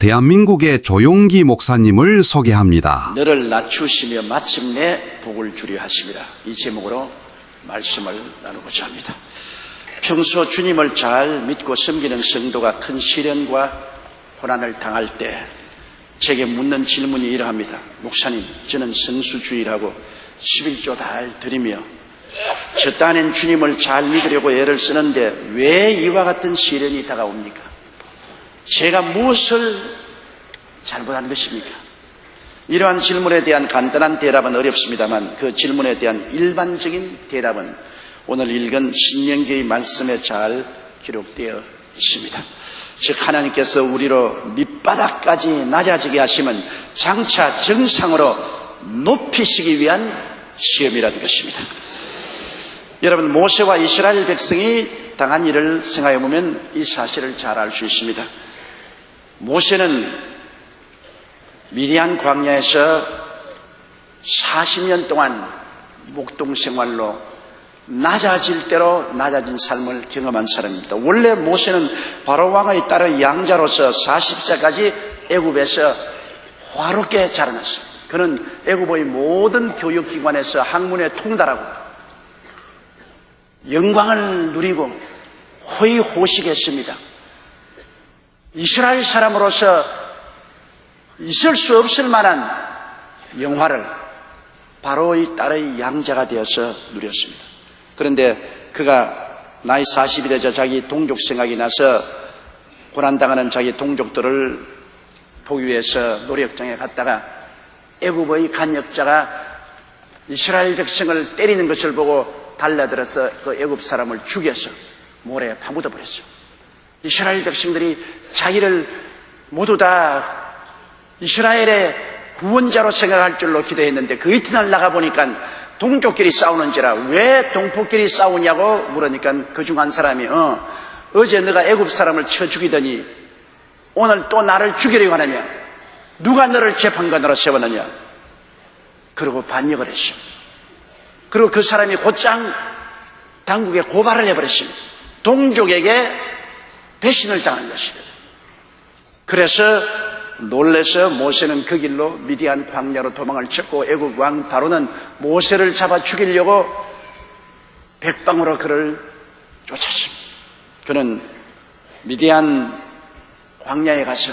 대한민국의 조용기 목사님을 소개합니다. 너를 낮추시며 마침내 복을 주려 하심이라. 이 제목으로 말씀을 나누고자 합니다. 평소 주님을 잘 믿고 섬기는 성도가 큰 시련과 고난을 당할 때 제게 묻는 질문이 이러합니다. 목사님, 저는 성수주의라고 11조 달 드리며 저 딴엔 주님을 잘 믿으려고 애를 쓰는데 왜 이와 같은 시련이 다가옵니까? 제가 무엇을 잘못한 것입니까? 이러한 질문에 대한 간단한 대답은 어렵습니다만 그 질문에 대한 일반적인 대답은 오늘 읽은 신명기의 말씀에 잘 기록되어 있습니다. 즉 하나님께서 우리로 밑바닥까지 낮아지게 하시면 장차 정상으로 높이시기 위한 시험이라는 것입니다. 여러분, 모세와 이스라엘 백성이 당한 일을 생각해 보면 이 사실을 잘 알 수 있습니다. 모세는 미디안 광야에서 40년 동안 목동 생활로 낮아질 대로 낮아진 삶을 경험한 사람입니다. 원래 모세는 바로 왕의 딸의 양자로서 40세까지 애굽에서 화롭게 자라났습니다. 그는 애굽의 모든 교육기관에서 학문에 통달하고 영광을 누리고 호의호식했습니다. 이스라엘 사람으로서 있을 수 없을 만한 영화를 바로의 딸의 양자가 되어서 누렸습니다. 그런데 그가 나이 40이 되자 자기 동족 생각이 나서 고난당하는 자기 동족들을 보기 위해서 노력장에 갔다가 애굽의 간역자가 이스라엘 백성을 때리는 것을 보고 달려들어서 그 애굽 사람을 죽여서 모래에 파묻어 버렸죠. 이스라엘 백성들이 자기를 모두 다 이스라엘의 구원자로 생각할 줄로 기도했는데 그 이튿날 나가보니까 동족끼리 싸우는지라 왜 동포끼리 싸우냐고 물으니까 그중 한 사람이 어제 너가 애굽 사람을 쳐 죽이더니 오늘 또 나를 죽이려고 하느냐? 누가 너를 재판관으로 세웠느냐? 그러고 반역을 했죠. 그리고 그 사람이 곧장 당국에 고발을 해버렸습니다. 동족에게 배신을 당한 것입니다. 그래서 놀라서 모세는 그 길로 미디안 광야로 도망을 쳤고 애굽 왕 바로는 모세를 잡아 죽이려고 백방으로 그를 쫓았습니다. 그는 미디안 광야에 가서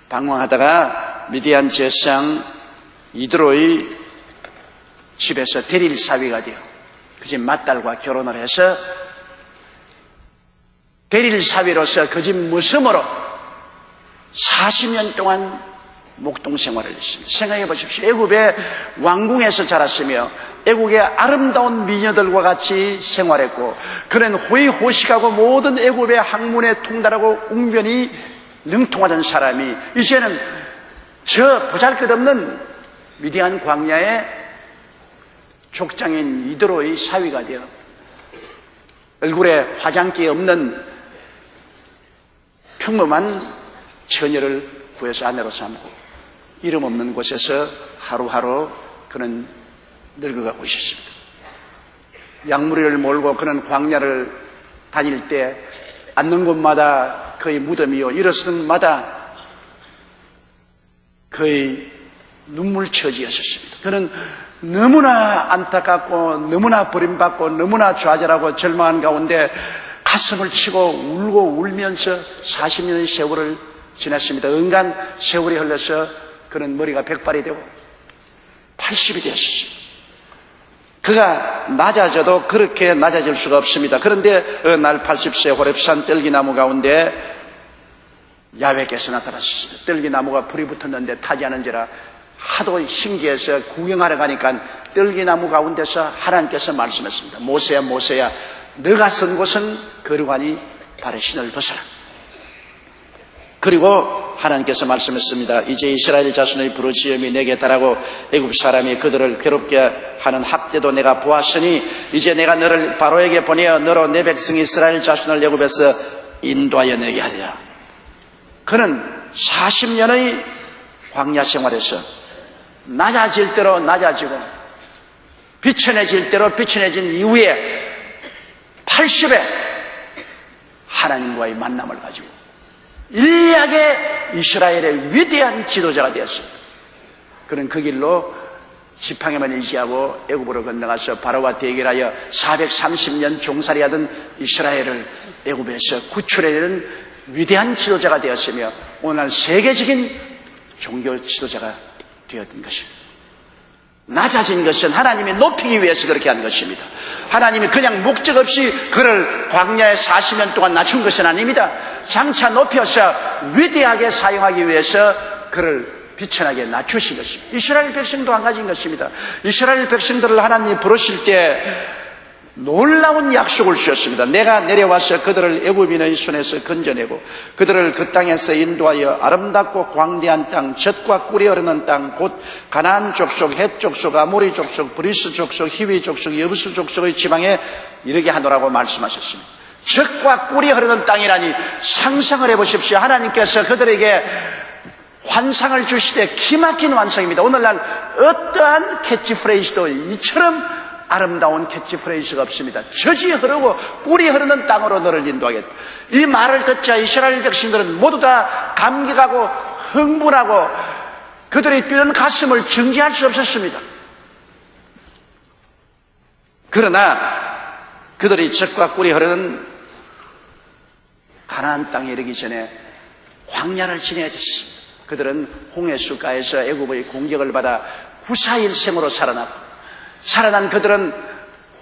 방황하다가 미디안 제사장 이드로의 집에서 대릴 사위가 되어 그 집 맏딸과 결혼을 해서 대릴 사위로서 그 집 무섬으로 40년 동안 목동 생활을 했습니다. 생각해 보십시오. 애굽의 왕궁에서 자랐으며 애국의 아름다운 미녀들과 같이 생활했고 그는 호의호식하고 모든 애굽의 학문에 통달하고 웅변이 능통하던 사람이 이제는 저 보잘것없는 미디안 광야의 족장인 이드로의 사위가 되어 얼굴에 화장기 없는 평범한 처녀를 구해서 아내로 삼고 이름 없는 곳에서 하루하루 그는 늙어가고 있었습니다. 양무리를 몰고 그는 광야를 다닐 때 앉는 곳마다 그의 무덤이요 일어서는 마다 그의 눈물처지였었습니다. 그는 너무나 안타깝고 너무나 버림받고 너무나 좌절하고 절망한 가운데 가슴을 치고 울고 울면서 40년의 세월을 지났습니다. 은간 세월이 흘러서 그는 머리가 100발이 되고 80이 되었습니다. 그가 낮아져도 그렇게 낮아질 수가 없습니다. 그런데 날 80세 호렙산 뜰기나무 가운데 야훼께서 나타났습니다. 뜰기나무가 불이 붙었는데 타지 않은지라 하도 신기해서 구경하러 가니까 뜰기나무 가운데서 하나님께서 말씀했습니다. 모세야 모세야 너가 선 곳은 거룩하니 발의 신을 벗어라. 그리고 하나님께서 말씀했습니다. 이제 이스라엘 자손의 부르짖음이 내게 달하고 애굽 사람이 그들을 괴롭게 하는 학대도 내가 보았으니 이제 내가 너를 바로에게 보내어 너로 내 백성 이스라엘 자손을 애굽에서 인도하여 내게 하리라. 그는 40년의 광야 생활에서 낮아질 대로 낮아지고 비천해질 대로 비천해진 이후에 80에 하나님과의 만남을 가지고 인류의 이스라엘의 위대한 지도자가 되었습니다. 그는 그 길로 지팡이만 의지하고 애굽으로 건너가서 바로와 대결하여 430년 종살이하던 이스라엘을 애굽에서 구출해내는 위대한 지도자가 되었으며 오늘 세계적인 종교 지도자가 되었던 것입니다. 낮아진 것은 하나님이 높이기 위해서 그렇게 한 것입니다. 하나님이 그냥 목적 없이 그를 광야에 40년 동안 낮춘 것은 아닙니다. 장차 높여서 위대하게 사용하기 위해서 그를 비천하게 낮추신 것입니다. 이스라엘 백성도 한 가지인 것입니다. 이스라엘 백성들을 하나님이 부르실 때 놀라운 약속을 주셨습니다. 내가 내려와서 그들을 애굽인의 손에서 건져내고 그들을 그 땅에서 인도하여 아름답고 광대한 땅, 젖과 꿀이 흐르는 땅, 곧 가나안 족속, 헷 족속, 아모리 족속, 브리스 족속, 히위 족속, 여부스 족속의 지방에 이르게 하노라고 말씀하셨습니다. 젖과 꿀이 흐르는 땅이라니 상상을 해보십시오. 하나님께서 그들에게 환상을 주시되 기막힌 환상입니다. 오늘날 어떠한 캐치프레이즈도 이처럼 아름다운 캐치프레이즈가 없습니다. 젖이 흐르고 꿀이 흐르는 땅으로 너를 인도하겠다. 이 말을 듣자 이스라엘 백성들은 모두 다 감격하고 흥분하고 그들의 뛰는 가슴을 정지할 수 없었습니다. 그러나 그들이 젖과 꿀이 흐르는 가나안 땅에 이르기 전에 광야를 지내야 됐습니다. 그들은 홍해수가에서 애굽의 공격을 받아 구사일생으로 살아난 그들은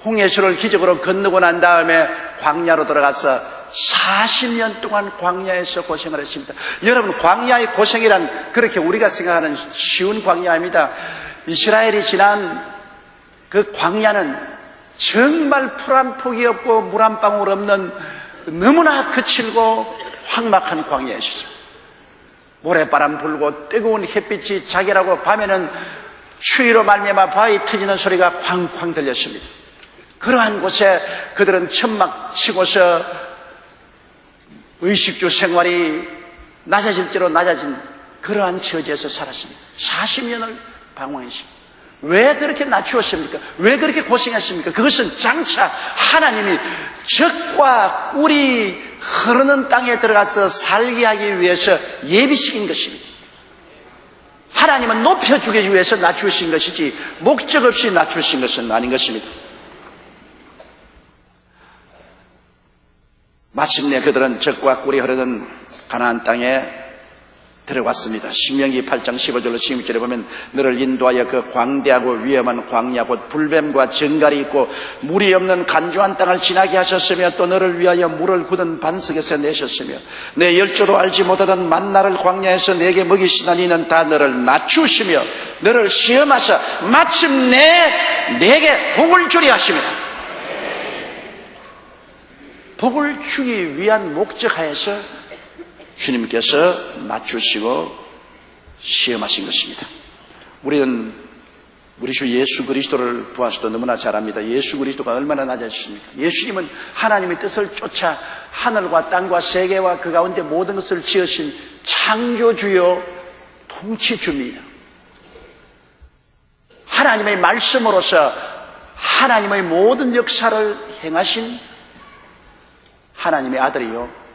홍해수를 기적으로 건너고 난 다음에 광야로 들어가서 40년 동안 광야에서 고생을 했습니다. 여러분, 광야의 고생이란 그렇게 우리가 생각하는 쉬운 광야입니다. 이스라엘이 지난 그 광야는 정말 풀 한 폭이 없고 물 한 방울 없는 너무나 거칠고 황막한 광야였습니다. 모래바람 불고 뜨거운 햇빛이 자결하고 밤에는 추위로 말미암아 바위 터지는 소리가 쾅쾅 들렸습니다. 그러한 곳에 그들은 천막 치고서 의식주 생활이 낮아질 대로 낮아진 그러한 처지에서 살았습니다. 40년을 방황했습니다. 왜 그렇게 낮추었습니까? 왜 그렇게 고생했습니까? 그것은 장차 하나님이 젖과 꿀이 흐르는 땅에 들어가서 살게 하기 위해서 예비시킨 것입니다. 하나님은 높여주기 위해서 낮추신 것이지 목적 없이 낮추신 것은 아닌 것입니다. 마침내 그들은 젖과 꿀이 흐르는 가나안 땅에 들어갔습니다. 신명기 8장 15절로 16절에 보면 너를 인도하여 그 광대하고 위험한 광야 곧 불뱀과 정갈이 있고 물이 없는 간조한 땅을 지나게 하셨으며 또 너를 위하여 물을 굳은 반석에서 내셨으며 내 열조로 알지 못하던 만나를 광야에서 내게 먹이시나 이는 다 너를 낮추시며 너를 시험하사 마침내 내게 복을 주리 하십니다. 복을 주기 위한 목적하에서 주님께서 낮추시고 시험하신 것입니다. 우리는 우리 주 예수 그리스도를 보아서도 너무나 잘 압니다. 예수 그리스도가 얼마나 낮으십니까? 예수님은 하나님의 뜻을 쫓아 하늘과 땅과 세계와 그 가운데 모든 것을 지으신 창조주요 통치주입니다. 하나님의 말씀으로서 하나님의 모든 역사를 행하신 하나님의 아들이요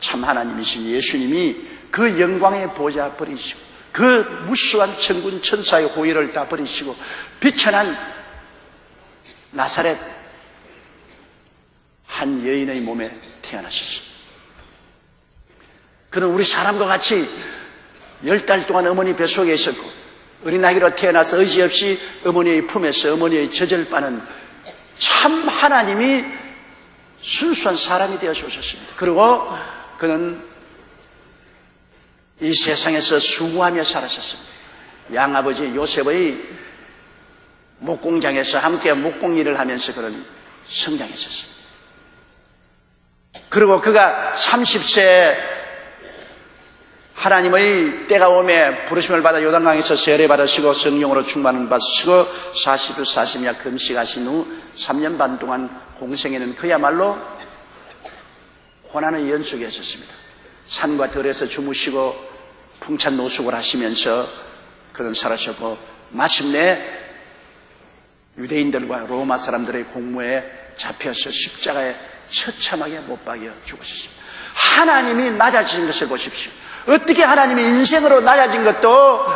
참 하나님이신 예수님이 그 영광의 보좌 버리시고 그 무수한 천군 천사의 호의를 다 버리시고 비천한 나사렛 한 여인의 몸에 태어나셨습니다. 그는 우리 사람과 같이 10달 동안 어머니 뱃속에 있었고 어린아기로 태어나서 의지 없이 어머니의 품에서 어머니의 젖을 빠는 참 하나님이 순수한 사람이 되어서 오셨습니다. 그리고 그는 이 세상에서 수고하며 살았었습니다. 양아버지 요셉의 목공장에서 함께 목공일을 하면서 그는 성장했었습니다. 그리고 그가 30세에 하나님의 때가 오매 부르심을 받아 요단강에서 세례 받으시고 성령으로 충만을 받으시고 40일 40야 금식하신 후 3년 반 동안 공생에는 그야말로 고난의 연속에 있었습니다. 산과 들에서 주무시고 풍찬 노숙을 하시면서 그는 살아셨고 마침내 유대인들과 로마 사람들의 공무에 잡혀서 십자가에 처참하게 못 박여 죽으셨습니다. 하나님이 낮아진 것을 보십시오. 어떻게 하나님이 인생으로 낮아진 것도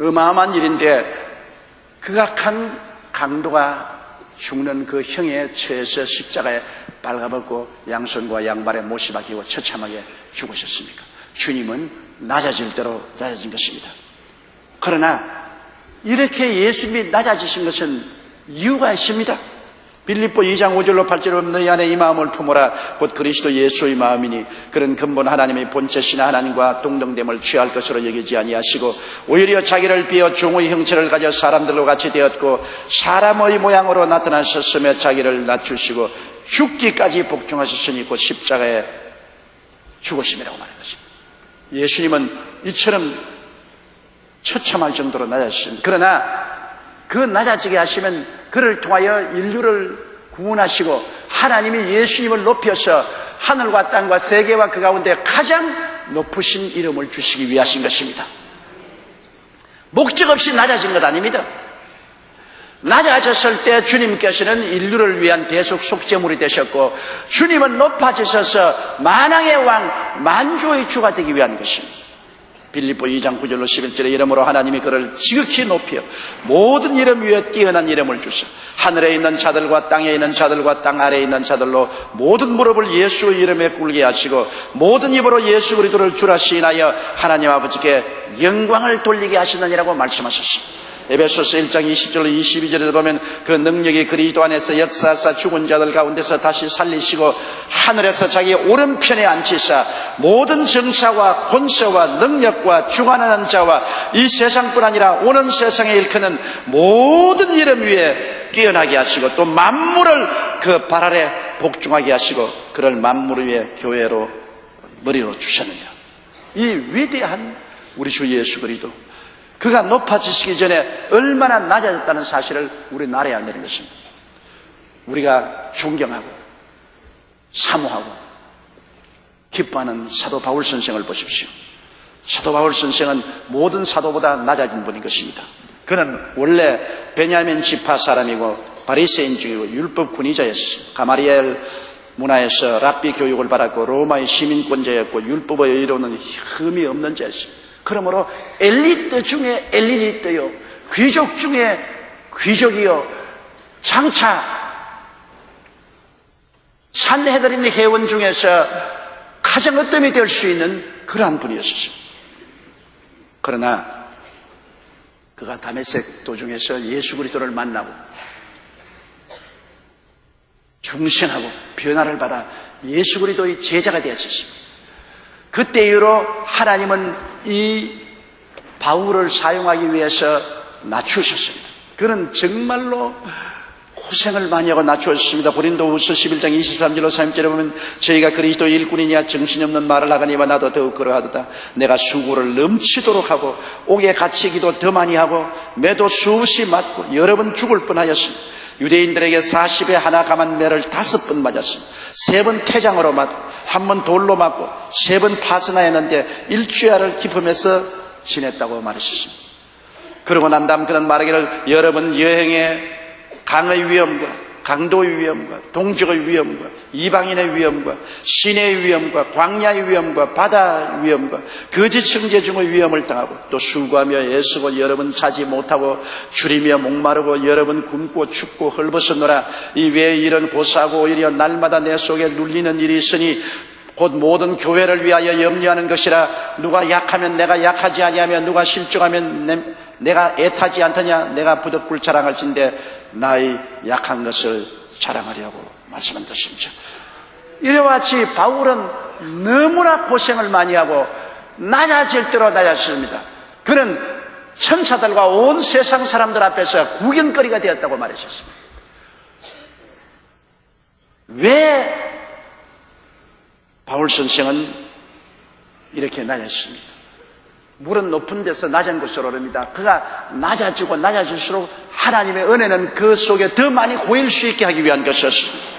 어마어마한 일인데 극악한 강도가 죽는 그 형에 처해서 십자가에 빨가벗고 양손과 양발에 못이 박히고 처참하게 죽으셨습니까? 주님은 낮아질 대로 낮아진 것입니다. 그러나 이렇게 예수님이 낮아지신 것은 이유가 있습니다. 빌립보 2장 5절로 8절로 너희 안에 이 마음을 품어라 곧 그리스도 예수의 마음이니 그런 근본 하나님의 본체시나 하나님과 동등됨을 취할 것으로 여기지 아니하시고 오히려 자기를 비어 종의 형체를 가져 사람들로 같이 되었고 사람의 모양으로 나타나셨으며 자기를 낮추시고 죽기까지 복종하셨으니 곧 십자가에 죽으심이라고 말한 것입니다. 예수님은 이처럼 처참할 정도로 낮아지십니다. 그러나 그 낮아지게 하시면 그를 통하여 인류를 구원하시고 하나님이 예수님을 높여서 하늘과 땅과 세계와 그 가운데 가장 높으신 이름을 주시기 위하신 것입니다. 목적 없이 낮아진 것 아닙니다. 낮아졌을 때 주님께서는 인류를 위한 대속 속죄물이 되셨고 주님은 높아지셔서 만왕의 왕 만주의 주가 되기 위한 것입니다. 빌립보 2장 9절로 11절에 이름으로 하나님이 그를 지극히 높여 모든 이름 위에 뛰어난 이름을 주셔 하늘에 있는 자들과 땅에 있는 자들과 땅 아래에 있는 자들로 모든 무릎을 예수의 이름에 꿇게 하시고 모든 입으로 예수 그리스도를 주라 시인하여 하나님 아버지께 영광을 돌리게 하시느니라고 말씀하셨습니다. 에베소서 1장 20절로 22절에 보면 그 능력이 그리스도 안에서 역사하사 죽은 자들 가운데서 다시 살리시고 하늘에서 자기 오른편에 앉히사 모든 정사와 권세와 능력과 주관하는 자와 이 세상뿐 아니라 오는 세상에 일컫는 모든 이름 위에 뛰어나게 하시고 또 만물을 그 발 아래 복종하게 하시고 그를 만물 위에 교회로 머리로 주셨느니라. 이 위대한 우리 주 예수 그리스도 그가 높아지시기 전에 얼마나 낮아졌다는 사실을 우리는 알아야 되는 것입니다. 우리가 존경하고 사모하고 기뻐하는 사도 바울 선생을 보십시오. 사도 바울 선생은 모든 사도보다 낮아진 분인 것입니다. 그는 원래 베냐민 지파 사람이고 바리새인 중이고 율법 군의자였습니다. 가마리엘 문화에서 랍비 교육을 받았고 로마의 시민권자였고 율법의 의로는 흠이 없는 자였습니다. 그러므로 엘리트 중에 엘리트요, 귀족 중에 귀족이요, 장차 산헤드린 회원 중에서 가장 어뜸이 될 수 있는 그러한 분이었습니다. 그러나 그가 다메섹 도중에서 예수 그리스도를 만나고 중생하고 변화를 받아 예수 그리스도의 제자가 되었습니다. 그때 이후로 하나님은 이 바울을 사용하기 위해서 낮추셨습니다. 그는 정말로 고생을 많이 하고 낮추었습니다. 고린도후서 11장 23절로 30절에 보면 저희가 그리스도의 일꾼이냐 정신이 없는 말을 하거니와 나도 더욱 그러하도다. 내가 수고를 넘치도록 하고 옥에 갇히기도 더 많이 하고 매도 수없이 맞고 여러 번 죽을 뻔하였습니다. 유대인들에게 40에 하나 감한 매를 5번 맞았습니다. 3번 태장으로 맞고 1번 돌로 맞고 3번 파선하였는데 일주야를 기품해서 지냈다고 말하셨습니다. 그러고 난 다음 그는 말하기를 여러 번 여행에 강의 위험과 강도의 위험과 동족의 위험과 이방인의 위험과 시내의 위험과 광야의 위험과 바다의 위험과 거짓 형제 중의 위험을 당하고 또 수고하며 애쓰고 여러 번 자지 못하고 줄이며 목마르고 여러 번 굶고 춥고 헐벗었노라. 이 외에 이런 고사하고 오히려 날마다 내 속에 눌리는 일이 있으니 곧 모든 교회를 위하여 염려하는 것이라. 누가 약하면 내가 약하지 아니하며 누가 실족하면 내가 애타지 않더냐. 내가 부득불 자랑할진대 나의 약한 것을 자랑하려고 말씀한 것입니다. 이와 같이 바울은 너무나 고생을 많이 하고 낮아질 대로 낮았습니다. 그는 천사들과 온 세상 사람들 앞에서 구경거리가 되었다고 말하셨습니다. 왜 바울 선생은 이렇게 낮았습니다. 물은 높은 데서 낮은 곳으로 오릅니다. 그가 낮아지고 낮아질수록 하나님의 은혜는 그 속에 더 많이 고일 수 있게 하기 위한 것이었습니다.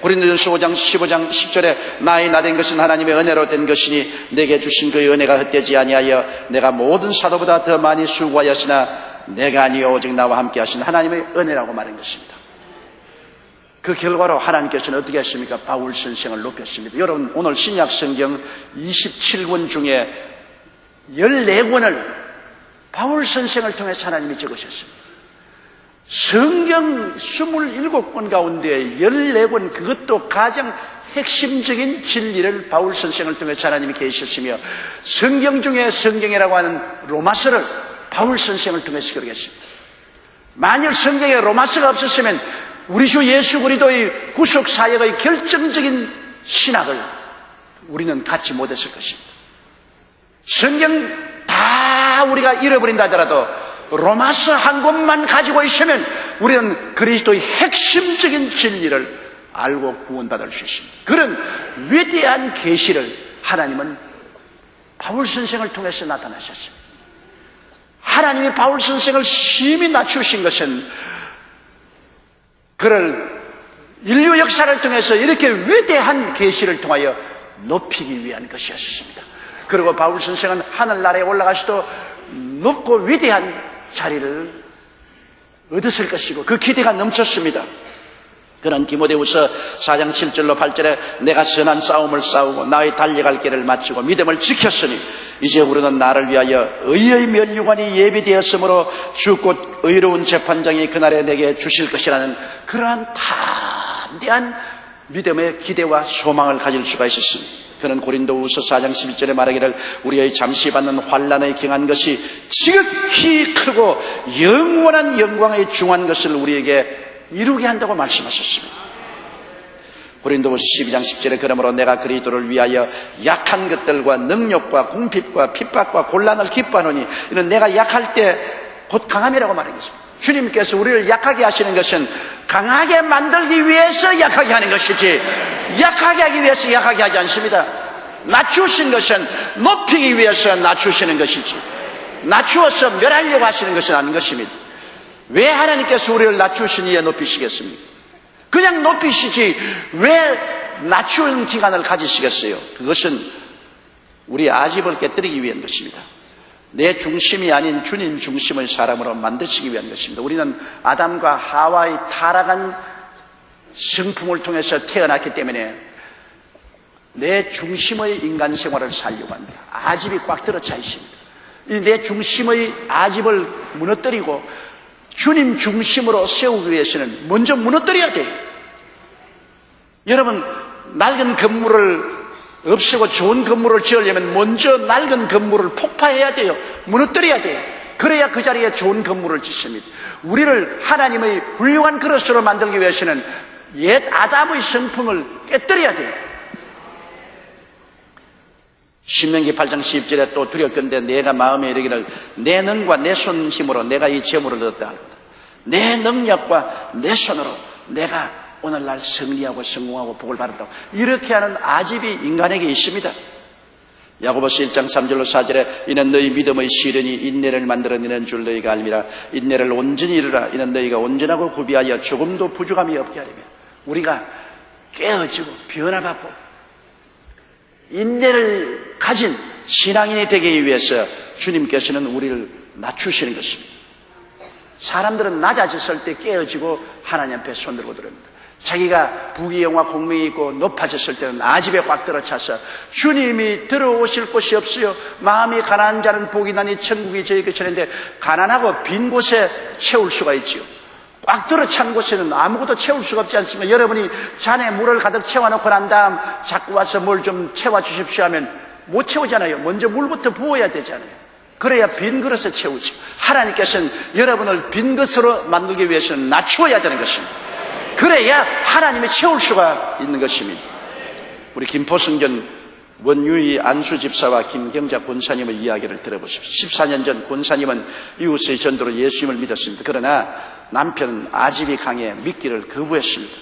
고린도전서 5장 15장 10절에 나의 나된 것은 하나님의 은혜로 된 것이니 내게 주신 그의 은혜가 헛되지 아니하여 내가 모든 사도보다 더 많이 수고하였으나 내가 아니요 오직 나와 함께 하신 하나님의 은혜라고 말한 것입니다. 그 결과로 하나님께서는 어떻게 하십니까? 바울 선생을 높였습니다. 여러분, 오늘 신약 성경 27권 중에 14권을 바울 선생을 통해서 하나님이 적으셨습니다. 성경 27권 가운데 14권, 그것도 가장 핵심적인 진리를 바울 선생을 통해서 하나님이 계셨으며, 성경 중에 성경이라고 하는 로마서를 바울 선생을 통해서 기록했습니다. 만일 성경에 로마서가 없었으면 우리 주 예수 그리스도의 구속 사역의 결정적인 신학을 우리는 갖지 못했을 것입니다. 성경 다 우리가 잃어버린다 하더라도 로마서 한 권만 가지고 있으면 우리는 그리스도의 핵심적인 진리를 알고 구원받을 수 있습니다. 그런 위대한 계시를 하나님은 바울 선생을 통해서 나타나셨습니다. 하나님이 바울 선생을 심히 낮추신 것은 그를 인류 역사를 통해서 이렇게 위대한 계시를 통하여 높이기 위한 것이었습니다. 그리고 바울 선생은 하늘나라에 올라가시도 높고 위대한 자리를 얻었을 것이고 그 기대가 넘쳤습니다. 그는 디모데후서 4장 7절로 8절에 내가 선한 싸움을 싸우고 나의 달려갈 길을 마치고 믿음을 지켰으니 이제 우리는 나를 위하여 의의 면류관이 예비되었으므로 주 곧 의로운 재판장이 그날에 내게 주실 것이라는 그러한 담대한 믿음의 기대와 소망을 가질 수가 있었습니다. 그는 고린도후서 4장 11절에 말하기를 우리의 잠시 받는 환난에 경한 것이 지극히 크고 영원한 영광에 중한 것을 우리에게 이루게 한다고 말씀하셨습니다. 고린도후서 12장 10절에 그러므로 내가 그리스도를 위하여 약한 것들과 능력과 궁핍과 핍박과 곤란을 기뻐하노니 이는 내가 약할 때 곧 강함이라고 말하겠습니다. 주님께서 우리를 약하게 하시는 것은 강하게 만들기 위해서 약하게 하는 것이지 약하게 하기 위해서 약하게 하지 않습니다. 낮추신 것은 높이기 위해서 낮추시는 것이지 낮추어서 멸하려고 하시는 것은 아닌 것입니다. 왜 하나님께서 우리를 낮추시니에 높이시겠습니까? 그냥 높이시지 왜 낮추는 기간을 가지시겠어요? 그것은 우리 아집을 깨뜨리기 위한 것입니다. 내 중심이 아닌 주님 중심의 사람으로 만드시기 위한 것입니다. 우리는 아담과 하와의 타락한 성품을 통해서 태어났기 때문에 내 중심의 인간 생활을 살려고 합니다. 아집이 꽉 들어차 있습니다. 이 내 중심의 아집을 무너뜨리고 주님 중심으로 세우기 위해서는 먼저 무너뜨려야 돼요. 여러분, 낡은 건물을 없애고 좋은 건물을 지으려면 먼저 낡은 건물을 폭파해야 돼요. 무너뜨려야 돼요. 그래야 그 자리에 좋은 건물을 짓습니다. 우리를 하나님의 훌륭한 그릇으로 만들기 위해서는 옛 아담의 성품을 깨뜨려야 돼요. 신명기 8장 10절에 또 두렵건대 내가 마음에 이르기를 내 능과 내 손 힘으로 내가 이 재물을 얻었다. 내 능력과 내 손으로 내가 오늘날 승리하고 성공하고 복을 받았다고 이렇게 하는 아집이 인간에게 있습니다. 야고보서 1장 3절로 4절에 이는 너희 믿음의 시련이 인내를 만들어내는 줄 너희가 알미라. 인내를 온전히 이루라. 이는 너희가 온전하고 구비하여 조금도 부족함이 없게 하려면 우리가 깨어지고 변화받고 인내를 가진 신앙인이 되기 위해서 주님께서는 우리를 낮추시는 것입니다. 사람들은 낮아졌을 때 깨어지고 하나님 앞에 손들고 들어옵니다. 자기가 부귀영화 공명이 있고 높아졌을 때는 아집에 꽉 들어차서 주님이 들어오실 곳이 없어요. 마음이 가난한 자는 복이 나니 천국이 저희 것이라는데 가난하고 빈 곳에 채울 수가 있지요. 꽉 들어찬 곳에는 아무것도 채울 수가 없지 않습니까? 여러분이 잔에 물을 가득 채워놓고 난 다음 자꾸 와서 뭘 좀 채워주십시오 하면 못 채우잖아요. 먼저 물부터 부어야 되잖아요. 그래야 빈 그릇에 채우죠. 하나님께서는 여러분을 빈 것으로 만들기 위해서는 낮추어야 되는 것입니다. 그래야 하나님이 채울 수가 있는 것입니다. 우리 김포성전 원유희 안수 집사와 김경자 권사님의 이야기를 들어보십시오. 14년 전 권사님은 이웃의 전도로 예수님을 믿었습니다. 그러나 남편은 아집이 강해 믿기를 거부했습니다.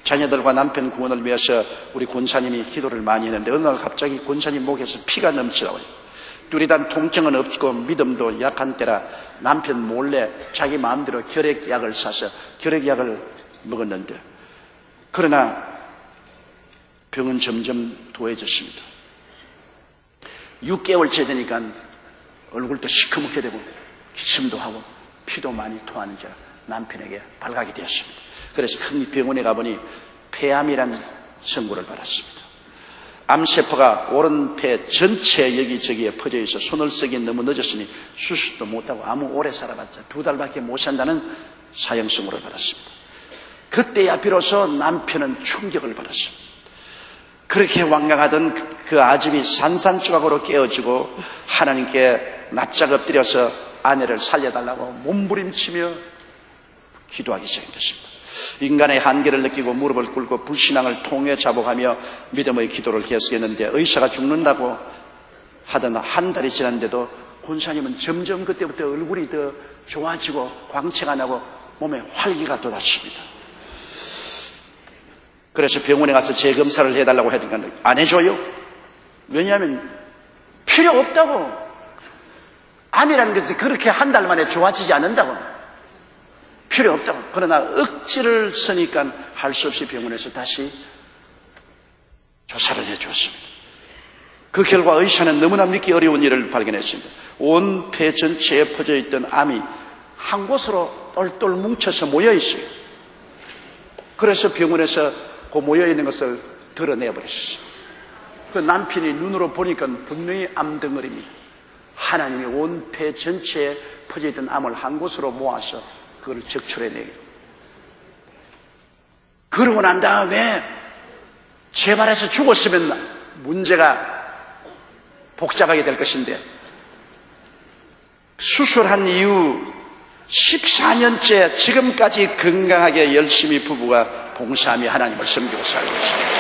자녀들과 남편 구원을 위해서 우리 권사님이 기도를 많이 했는데 어느 날 갑자기 권사님 목에서 피가 넘치더라고요. 뚜렷한 통증은 없고 믿음도 약한 때라 남편 몰래 자기 마음대로 결핵약을 사서 결핵약을 먹었는데 그러나 병은 점점 도해졌습니다. 6개월째 되니까 얼굴도 시커멓게 되고 기침도 하고 피도 많이 토하는 자 남편에게 발각이 되었습니다. 그래서 큰 병원에 가보니 폐암이란 선고를 받았습니다. 암세포가 오른 폐 전체 여기저기에 퍼져 있어 손을 쓰기 너무 늦었으니 수술도 못하고 아무 오래 살아봤자 2달밖에 못 산다는 사형 선고를 받았습니다. 그때야 비로소 남편은 충격을 받았습니다. 그렇게 완강하던 그 아집이 산산조각으로 깨어지고 하나님께 납작 엎드려서 아내를 살려달라고 몸부림치며 기도하기 시작했습니다. 인간의 한계를 느끼고 무릎을 꿇고 불신앙을 통해 자복하며 믿음의 기도를 계속했는데 의사가 죽는다고 하던 한 달이 지났는데도 권사님은 점점 그때부터 얼굴이 더 좋아지고 광채가 나고 몸에 활기가 돋았습니다. 그래서 병원에 가서 재검사를 해달라고 하니까 안 해줘요. 왜냐하면 필요 없다고. 암이라는 것이 그렇게 한 달 만에 좋아지지 않는다고. 필요 없다고. 그러나 억지를 쓰니까 할 수 없이 병원에서 다시 조사를 해주었습니다. 그 결과 의사는 너무나 믿기 어려운 일을 발견했습니다. 온 폐 전체에 퍼져 있던 암이 한 곳으로 똘똘 뭉쳐서 모여 있어요. 그래서 병원에서 그 모여있는 것을 드러내버렸어요. 그 남편이 눈으로 보니까 분명히 암덩어리입니다. 하나님이 온 폐 전체에 퍼져있던 암을 한 곳으로 모아서 그걸 적출해내요. 그러고 난 다음에 재발해서 죽었으면 문제가 복잡하게 될 것인데 수술한 이후 14년째 지금까지 건강하게 열심히 부부가 봉사하며 하나님을 섬기고 살고 있습니다.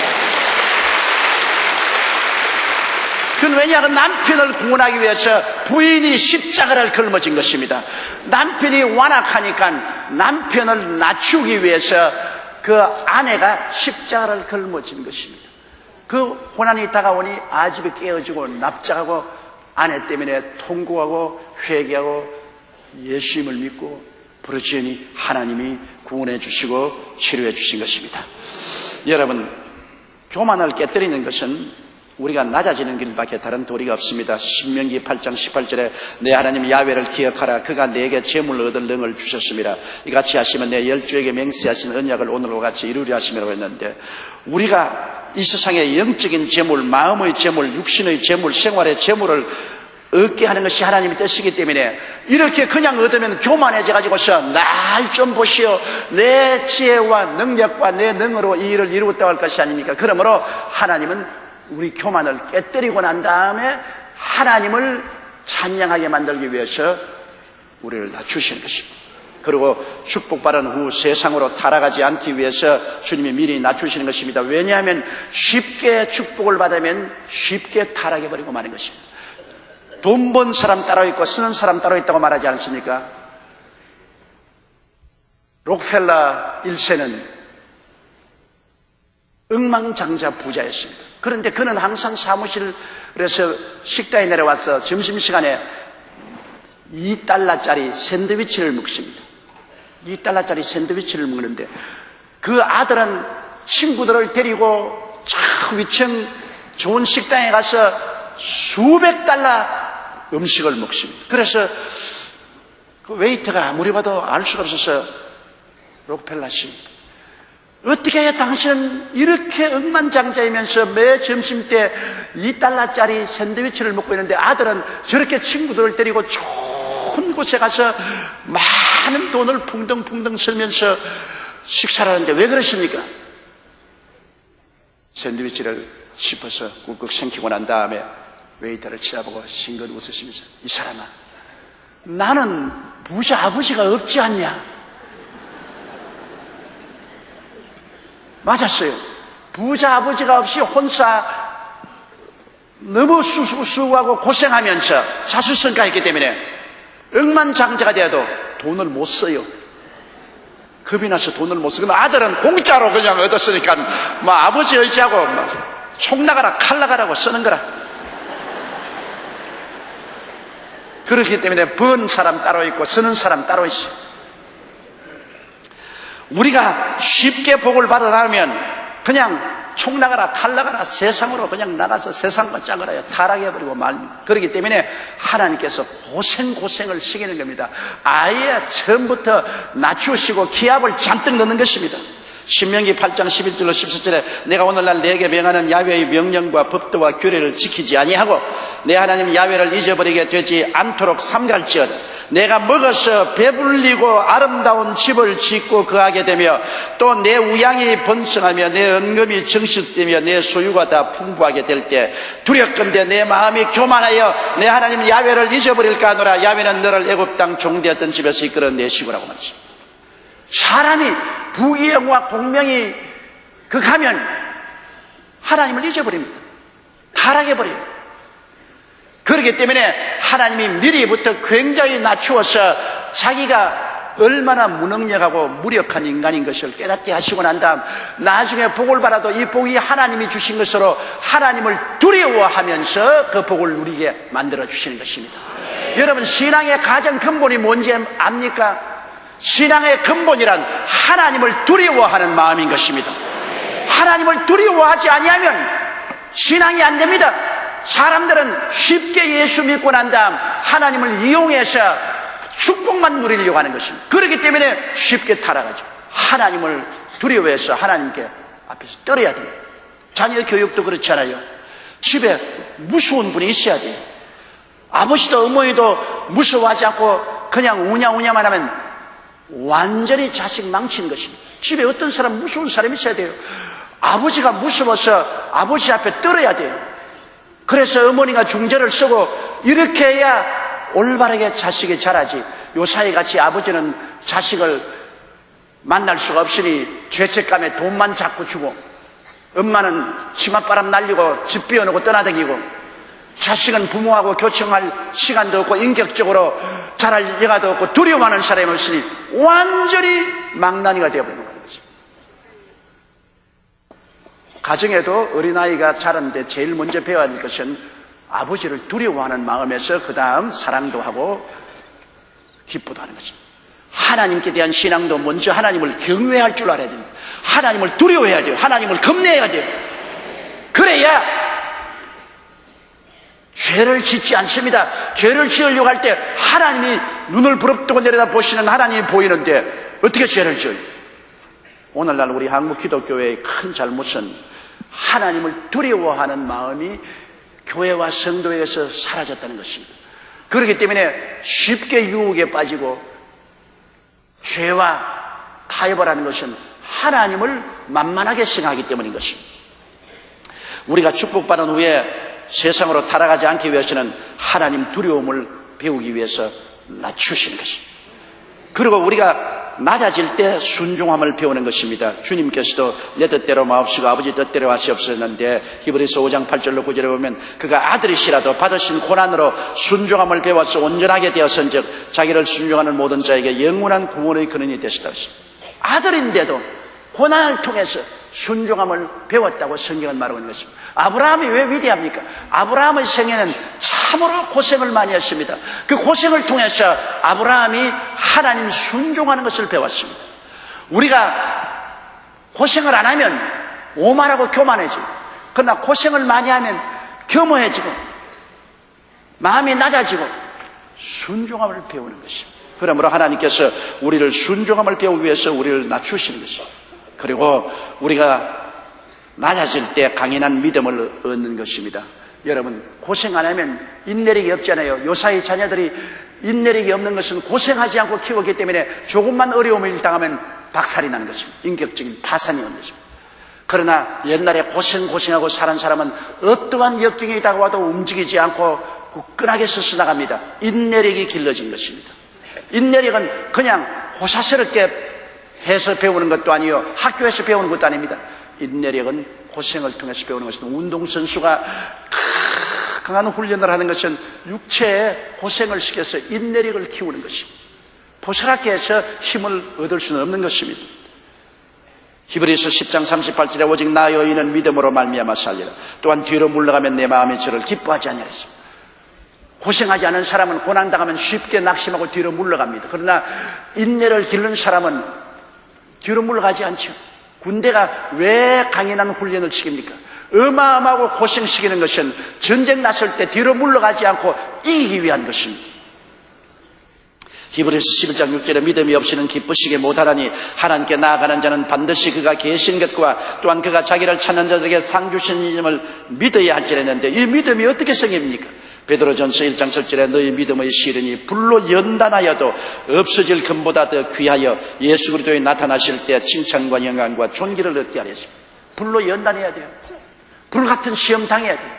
그건 왜냐하면 남편을 구원하기 위해서 부인이 십자가를 걸머진 것입니다. 남편이 완악하니까 남편을 낮추기 위해서 그 아내가 십자가를 걸머진 것입니다. 그 고난이 다가오니 아집이 깨어지고 납작하고 아내 때문에 통곡하고 회개하고 예수님을 믿고 부르짖으니 하나님이 구원해 주시고 치료해 주신 것입니다. 여러분, 교만을 깨뜨리는 것은 우리가 낮아지는 길밖에 다른 도리가 없습니다. 신명기 8장 18절에 내 하나님 야훼를 기억하라. 그가 내게 재물을 얻을 능을 주셨습니다. 이같이 하시면 내 열조에게 맹세하신 언약을 오늘과 같이 이루려 하심이라고 했는데, 우리가 이 세상의 영적인 재물, 마음의 재물, 육신의 재물, 생활의 재물을 얻게 하는 것이 하나님의 뜻이기 때문에 이렇게 그냥 얻으면 교만해져가지고서 날 좀 보시오, 내 지혜와 능력과 내 능으로 이 일을 이루었다고 할 것이 아닙니까? 그러므로 하나님은 우리 교만을 깨뜨리고 난 다음에 하나님을 찬양하게 만들기 위해서 우리를 낮추시는 것입니다. 그리고 축복받은 후 세상으로 타락하지 않기 위해서 주님이 미리 낮추시는 것입니다. 왜냐하면 쉽게 축복을 받으면 쉽게 타락해버리고 마는 것입니다. 돈 번 사람 따로 있고 쓰는 사람 따로 있다고 말하지 않습니까? 록펠러 1세는 억만장자 부자였습니다. 그런데 그는 항상 사무실에서 식당에 내려와서 점심시간에 2달러짜리 샌드위치를 먹습니다. 2달러짜리 샌드위치를 먹는데 그 아들은 친구들을 데리고 저 위층 좋은 식당에 가서 수백 달러 음식을 먹습니다. 그래서 그 웨이터가 아무리 봐도 알 수가 없어서 록펠러 씨, 어떻게 당신은 이렇게 억만장자이면서 매 점심때 2달러짜리 샌드위치를 먹고 있는데 아들은 저렇게 친구들을 데리고 좋은 곳에 가서 많은 돈을 풍덩풍덩 쓸면서 식사를 하는데 왜 그러십니까? 샌드위치를 씹어서 꿀꺽 삼키고 난 다음에 웨이터를 쳐다보고 싱긋 웃으시면서, 이 사람아, 나는 부자 아버지가 없지 않냐? 맞았어요. 부자 아버지가 없이 혼자 너무 수고하고 고생하면서 자수성가했기 때문에 억만장자가 되어도 돈을 못 써요. 겁이 나서 돈을 못 쓰고, 아들은 공짜로 그냥 얻었으니까 뭐 아버지 의지하고 총 나가라 칼 나가라고 쓰는 거라. 그렇기 때문에 번 사람 따로 있고 쓰는 사람 따로 있어. 우리가 쉽게 복을 받아나면 그냥 총 나가라, 탈나가라, 세상으로 그냥 나가서 세상과 짝으라요. 타락해버리고 말입니다. 그렇기 때문에 하나님께서 고생을 시키는 겁니다. 아예 처음부터 낮추시고 기압을 잔뜩 넣는 것입니다. 신명기 8장 11절로 14절에 내가 오늘날 내게 명하는 야훼의 명령과 법도와 규례를 지키지 아니하고 내 하나님 야훼를 잊어버리게 되지 않도록 삼갈지어다. 내가 먹어서 배불리고 아름다운 집을 짓고 거하게 되며 또 내 우양이 번성하며 내 은금이 정식되며 내 소유가 다 풍부하게 될 때 두렵건대 내 마음이 교만하여 내 하나님 야훼를 잊어버릴까 하노라. 야훼는 너를 애굽 땅 종되었던 집에서 이끌어내시고라고 말했습니다. 사람이 부귀영화 공명이 극하면 하나님을 잊어버립니다. 타락해버려요. 그렇기 때문에 하나님이 미리부터 굉장히 낮추어서 자기가 얼마나 무능력하고 무력한 인간인 것을 깨닫게 하시고 난 다음 나중에 복을 받아도 이 복이 하나님이 주신 것으로 하나님을 두려워하면서 그 복을 누리게 만들어 주시는 것입니다. 여러분, 신앙의 가장 근본이 뭔지 압니까? 신앙의 근본이란 하나님을 두려워하는 마음인 것입니다. 하나님을 두려워하지 아니하면 신앙이 안 됩니다. 사람들은 쉽게 예수 믿고 난 다음 하나님을 이용해서 축복만 누리려고 하는 것입니다. 그렇기 때문에 쉽게 타락하죠. 하나님을 두려워해서 하나님께 앞에서 떨어야 돼요. 자녀 교육도 그렇잖아요. 집에 무서운 분이 있어야 돼요. 아버지도 어머니도 무서워하지 않고 그냥 우냐우냐만 하면 완전히 자식 망치는 것입니다. 집에 어떤 사람, 무서운 사람이 있어야 돼요. 아버지가 무서워서 아버지 앞에 떨어야 돼요. 그래서 어머니가 중재를 쓰고 이렇게 해야 올바르게 자식이 자라지. 요사이 같이 아버지는 자식을 만날 수가 없으니 죄책감에 돈만 자꾸 주고 엄마는 치맛바람 날리고 집 비워놓고 떠나다니고 자식은 부모하고 교청할 시간도 없고 인격적으로 자랄 여가도 없고 두려워하는 사람이 없으니 완전히 망나니가 되어버리는 거죠. 가정에도 어린아이가 자라는데 제일 먼저 배워야 할 것은 아버지를 두려워하는 마음에서 그 다음 사랑도 하고 기뻐도 하는 것입니다. 하나님께 대한 신앙도 먼저 하나님을 경외할 줄 알아야 됩니다. 하나님을 두려워해야 돼요. 하나님을 겁내야 돼요. 그래야 죄를 짓지 않습니다. 죄를 지으려고 할 때 하나님이 눈을 부릅뜨고 내려다 보시는 하나님이 보이는데 어떻게 죄를 지어요? 오늘날 우리 한국 기독교회의 큰 잘못은 하나님을 두려워하는 마음이 교회와 성도에게서 사라졌다는 것입니다. 그렇기 때문에 쉽게 유혹에 빠지고 죄와 타협을 하는 것은 하나님을 만만하게 생각하기 때문인 것입니다. 우리가 축복받은 후에 세상으로 타락하지 않기 위해서는 하나님 두려움을 배우기 위해서 낮추시는 것입니다. 그리고 우리가 낮아질 때 순종함을 배우는 것입니다. 주님께서도 내 뜻대로 마옵시고 아버지 뜻대로 하시옵소서는데 히브리서 5장 8절로 9절에 보면 그가 아들이시라도 받으신 고난으로 순종함을 배워서 온전하게 되었은즉 자기를 순종하는 모든 자에게 영원한 구원의 근원이 되시다 했습니다. 아들인데도 고난을 통해서 순종함을 배웠다고 성경은 말하고 있는 것입니다. 아브라함이 왜 위대합니까? 아브라함의 생애는 참으로 고생을 많이 했습니다. 그 고생을 통해서 아브라함이 하나님 순종하는 것을 배웠습니다. 우리가 고생을 안 하면 오만하고 교만해지고, 그러나 고생을 많이 하면 겸허해지고 마음이 낮아지고 순종함을 배우는 것입니다. 그러므로 하나님께서 우리를 순종함을 배우기 위해서 우리를 낮추시는 것입니다. 그리고 우리가 낮아질 때 강인한 믿음을 얻는 것입니다. 여러분, 고생 안 하면 인내력이 없잖아요. 요사이 자녀들이 인내력이 없는 것은 고생하지 않고 키웠기 때문에 조금만 어려움을 당하면 박살이 나는 것입니다. 인격적인 파산이 오는 것입니다. 그러나 옛날에 고생하고 살은 사람은 어떠한 역경이 다가와도 움직이지 않고 굳건하게 서서 나갑니다. 인내력이 길러진 것입니다. 인내력은 그냥 호사스럽게 해서 배우는 것도 아니요, 학교에서 배우는 것도 아닙니다. 인내력은 고생을 통해서 배우는 것입니다. 운동선수가 강한 훈련을 하는 것은 육체에 고생을 시켜서 인내력을 키우는 것입니다. 보스럽게 해서 힘을 얻을 수는 없는 것입니다. 히브리서 10장 38절에 오직 나 여인은 믿음으로 말미암아 살리라. 또한 뒤로 물러가면 내 마음이 저를 기뻐하지 아니하였습니다. 고생하지 않은 사람은 고난당하면 쉽게 낙심하고 뒤로 물러갑니다. 그러나 인내를 기른 사람은 뒤로 물러가지 않죠. 군대가 왜 강인한 훈련을 시킵니까? 어마어마하고 고생시키는 것은 전쟁 났을 때 뒤로 물러가지 않고 이기기 위한 것입니다. 히브리서 11장 6절에 믿음이 없이는 기쁘시게 못하라니 하나님께 나아가는 자는 반드시 그가 계신 것과 또한 그가 자기를 찾는 자에게 상 주시님을 믿어야 할지라 했는데 이 믿음이 어떻게 생깁니까? 베드로전서 1장 7절에 너희 믿음의 시련이 불로 연단하여도 없어질 금보다 더 귀하여 예수 그리스도에 나타나실 때 칭찬과 영광과 존귀를 얻게 하려 했습니다. 불로 연단해야 돼요. 불같은 시험 당해야 돼요.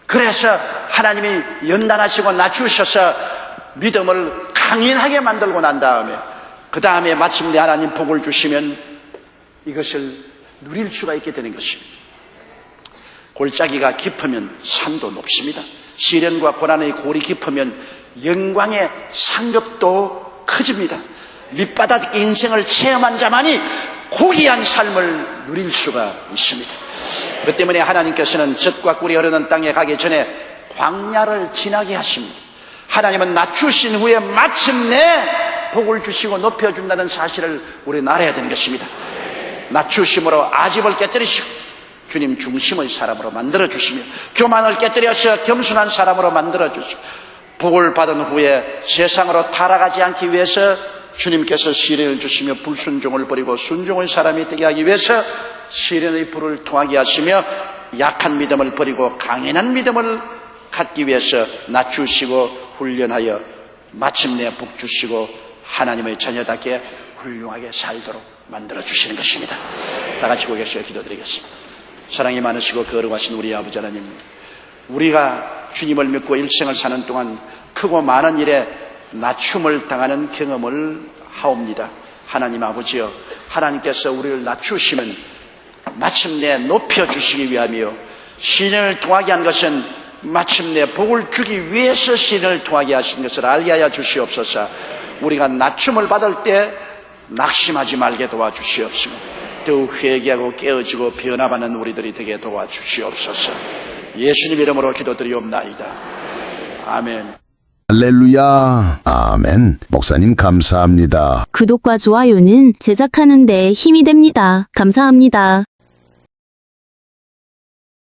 그래서 하나님이 연단하시고 낮추셔서 믿음을 강인하게 만들고 난 다음에 그 다음에 마침내 하나님 복을 주시면 이것을 누릴 수가 있게 되는 것입니다. 골짜기가 깊으면 산도 높습니다. 시련과 고난의 골이 깊으면 영광의 상급도 커집니다. 밑바닥 인생을 체험한 자만이 고귀한 삶을 누릴 수가 있습니다. 그 때문에 하나님께서는 젖과 꿀이 흐르는 땅에 가기 전에 광야를 지나게 하십니다. 하나님은 낮추신 후에 마침내 복을 주시고 높여준다는 사실을 우리는 알아야 되는 것입니다. 낮추심으로 아집을 깨뜨리시고 주님 중심의 사람으로 만들어주시며 교만을 깨뜨려서 겸손한 사람으로 만들어주시고 복을 받은 후에 세상으로 타락하지 않기 위해서 주님께서 시련을 주시며 불순종을 버리고 순종의 사람이 되게 하기 위해서 시련의 불을 통하게 하시며 약한 믿음을 버리고 강인한 믿음을 갖기 위해서 낮추시고 훈련하여 마침내 복 주시고 하나님의 자녀답게 훌륭하게 살도록 만들어주시는 것입니다. 다 같이 고개셔 기도드리겠습니다. 사랑이 많으시고 거룩하신 우리 아버지 하나님, 우리가 주님을 믿고 일생을 사는 동안 크고 많은 일에 낮춤을 당하는 경험을 하옵니다. 하나님 아버지여, 하나님께서 우리를 낮추시면 마침내 높여주시기 위하며 시련을 통하게 한 것은 마침내 복을 주기 위해서 시련을 통하게 하신 것을 알게 하여 주시옵소서. 우리가 낮춤을 받을 때 낙심하지 말게 도와주시옵시고 더욱 회개하고 깨어지고 변화받는 우리들이 되게 도와주시옵소서. 예수님 이름으로 기도드리옵나이다. 아멘. 할렐루야. 아멘. 목사님 감사합니다. 구독과 좋아요는 제작하는 데 힘이 됩니다. 감사합니다.